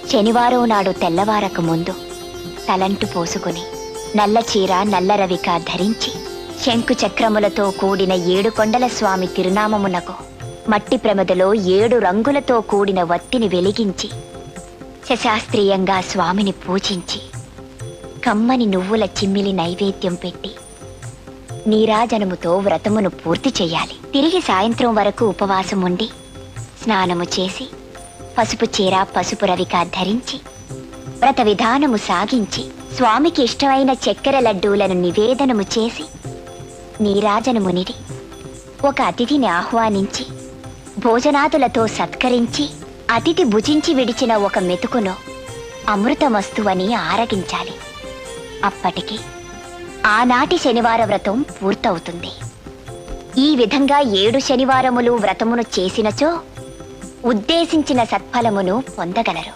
శనివారం నాడు తెల్లవారక ముందు తలంటు పోసుకుని నల్ల చీర నల్ల రవిక ధరించి శంకు చక్రములతో కూడిన 7 కొండల స్వామి తిరునామమునకు మట్టి ప్రమదలో 7 రంగులతో కూడిన వత్తిని వెలిగించి శశాస్త్రీయంగా స్వామిని పూజించి కమ్మని నువ్వుల చిమ్మిలి నైవేద్యం పెట్టి నీరాజనముతో వ్రతమును పూర్తి చెయ్యాలి. తిరిగి సాయంత్రం వరకు ఉపవాసం ఉండి స్నానము చేసి పసుపు చీర పసుపు రవిక ధరించి వ్రత విధానము సాగించి స్వామికి ఇష్టమైన చక్కెర లడ్డూలను నివేదనము చేసి నీరాజనమునిడి ఒక అతిథిని ఆహ్వానించి భోజనాదులతో సత్కరించి అతిథి భుజించి విడిచిన ఒక మెతుకును అమృతమస్తువని ఆరగించాలి. అప్పటికి ఆనాటి శనివార వ్రతం పూర్తవుతుంది. ఈ విధంగా 7 శనివారములు వ్రతమును చేసినచో ఉద్దేశించిన సత్ఫలమును పొందగలరు.